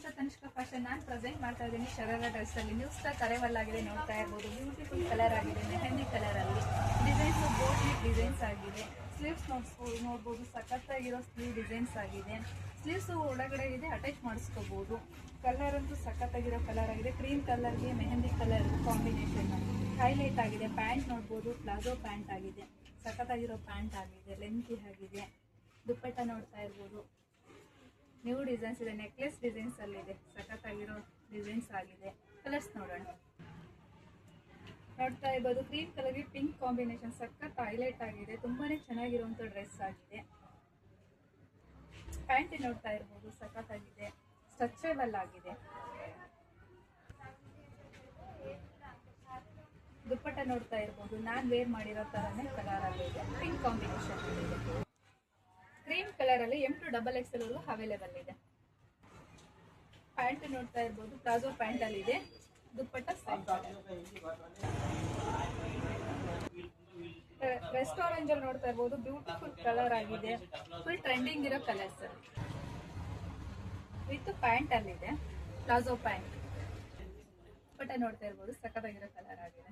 To Tanishka fashion. ನಾನು present ಮಾಡ್ತಾ ಇದ್ದೀನಿ ಶರಾರ ಡ್ರೆಸ್ಸಲ್ಲಿ. ನ್ಯೂ ಸ್ಟಾಕ್ ಅರೈವಲ್ ಆಗಿದೆ, ನೋಡ್ತಾ ಇರ್ಬೋದು. ಬ್ಯೂಟಿಫುಲ್ ಕಲರ್ ಆಗಿದೆ, ಮೆಹಂದಿ ಕಲರಲ್ಲಿ. ಡಿಸೈನ್ಸ್ ಬೋಟ್ ನೆಕ್ ಡಿಸೈನ್ಸ್ ಆಗಿದೆ. ಸ್ಲೀವ್ಸ್ ನೋಡ್ಬೋದು, ಸಖತ್ತಾಗಿರೋ ಸ್ಲೀವ್ ಡಿಸೈನ್ಸ್ ಆಗಿದೆ. ಸ್ಲೀವ್ಸ್ ಒಳಗಡೆ ಇದೆ, ಅಟ್ಯಾಚ್ ಮಾಡಿಸ್ಕೋಬೋದು. ಕಲರ್ ಅಂತೂ ಸಖತ್ತಾಗಿರೋ ಕಲರ್ ಆಗಿದೆ. ಕ್ರೀಮ್ ಕಲರ್ಗೆ ಮೆಹಂದಿ ಕಲರ್ ಕಾಂಬಿನೇಷನ್ ಹೈಲೈಟ್ ಆಗಿದೆ. ಪ್ಯಾಂಟ್ ನೋಡ್ಬೋದು, ಪ್ಲಾಜೋ ಪ್ಯಾಂಟ್ ಆಗಿದೆ, ಸಖತ್ತಾಗಿರೋ ಪ್ಯಾಂಟ್ ಆಗಿದೆ, ಲೆಂತಿ ಆಗಿದೆ. ದುಪ್ಪಟ್ಟ ನೋಡ್ತಾ ಇರ್ಬೋದು, ನ್ಯೂ ಡಿಸೈನ್ಸ್ ಇದೆ, ನೆಕ್ಲೆಸ್ ಡಿಸೈನ್ಸ್ ಅಲ್ಲಿ ಇದೆ, ಸಖತ್ತಾಗಿರೋ ಡಿಸೈನ್ಸ್ ಆಗಿದೆ. ಕಲರ್ಸ್ ನೋಡೋಣ. ನೋಡ್ತಾ ಇರ್ಬೋದು, ಕ್ರೀಮ್ ಕಲರ್ಗೆ ಪಿಂಕ್ ಕಾಂಬಿನೇಷನ್ ಸಖತ್ ಹೈಲೈಟ್ ಆಗಿದೆ. ತುಂಬಾನೇ ಚೆನ್ನಾಗಿರುವಂತ ಡ್ರೆಸ್ ಆಗಿದೆ. ಪ್ಯಾಂಟ್ ನೋಡ್ತಾ ಇರ್ಬೋದು, ಸಖತ್ತಾಗಿದೆ, ಸ್ಟ್ರೆಚಬಲ್ ಆಗಿದೆ. ದುಪ್ಪಟ್ಟ ನೋಡ್ತಾ ಇರ್ಬೋದು, ನಾನ್ ವೇರ್ ಮಾಡಿರೋ ತರನೇ ಕಲರ್ ಆಗಿದೆ, ಪಿಂಕ್ ಕಾಂಬಿನೇಷನ್ ಇದೆ. ಕ್ರೀಮ್ ಕಲರ್ ಅಲ್ಲಿ M2XXL ಅವೈಲೇಬಲ್ ಇದೆ. ಪ್ಯಾಂಟ್ ನೋಡ್ತಾ ಇರ್ಬೋದು, ಪ್ಲಾಜೋ ಪ್ಯಾಂಟ್ ಅಲ್ಲಿ ಇದೆ. ದುಪ್ಪಟ್ಟ ಸೈಡ್ ರೆಸ್ಟ್ ಆರೆಂಜ್ ಅಲ್ಲಿ ನೋಡ್ತಾ ಇರ್ಬೋದು, ಬ್ಯೂಟಿಫುಲ್ ಕಲರ್ ಆಗಿದೆ. ಫುಲ್ ಟ್ರೆಂಡಿಂಗ್ ಇರೋ ಕಲರ್ಸ್ ವಿತ್ ಪ್ಯಾಂಟ್ ಅಲ್ಲಿ ಇದೆ, ಪ್ಲಾಜೋ ಪ್ಯಾಂಟ್. ದುಪ್ಪಟ್ಟ ನೋಡ್ತಾ ಇರ್ಬೋದು, ಸಖತ್ತಾಗಿರೋ ಕಲರ್ ಆಗಿದೆ.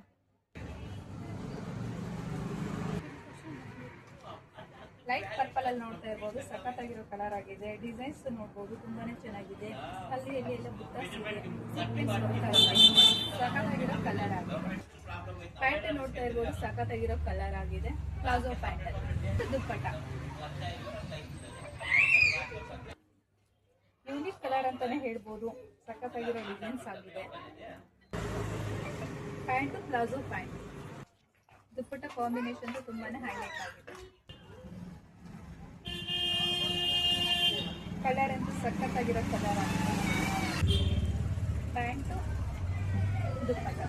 ಲೈಟ್ ಪರ್ಪಲ್ ಅಲ್ಲಿ ನೋಡ್ತಾ ಇರ್ಬೋದು, ಸಖತ್ತಾಗಿರೋ ಕಲರ್ ಆಗಿದೆ. ಡಿಸೈನ್ಸ್ ನೋಡ್ಬೋದು, ತುಂಬಾನೇ ಚೆನ್ನಾಗಿದೆ. ಅಲ್ಲಿ ಎಲ್ಲಿ ಎಲ್ಲ ಬುಟ್ಟಾಸ್ ಇದೆ, ಸೀಕ್ವೆನ್ಸ್ ನೋಡ್ತಾ ಇರ್ಬೋದು, ಸಖತ್ತಾಗಿರೋ ಕಲರ್ ಆಗಿದೆ. ಪ್ಯಾಂಟ್ ನೋಡ್ತಾ ಇರ್ಬೋದು, ಸಖತ್ತಾಗಿರೋ ಕಲರ್ ಆಗಿದೆ. ಪ್ಲಾಜೋ ಪ್ಯಾಂಟ್ ಅಲ್ಲಿ ದುಪ್ಪಟ್ಟ ಯೂನಿಕ್ ಕಲರ್ ಅಂತಾನೆ ಹೇಳ್ಬೋದು, ಸಖತ್ತಾಗಿರೋ ಡಿಸೈನ್ಸ್ ಆಗಿದೆ. ಪ್ಯಾಂಟು ಪ್ಲಾಜೋ ಪ್ಯಾಂಟ್, ದುಪ್ಪಟ್ಟ ಕಾಂಬಿನೇಷನ್ ತುಂಬಾನೇ ಹೈಲೈಟ್ ಆಗಿದೆ. ಕಲರ್ ಅಂತೂ ಸಖತ್ತಾಗಿರೋ ಕಲರ್ ಆಗಿದೆ. ಪ್ಯಾಂಟು ದುಪ್ಪಟ್ಟ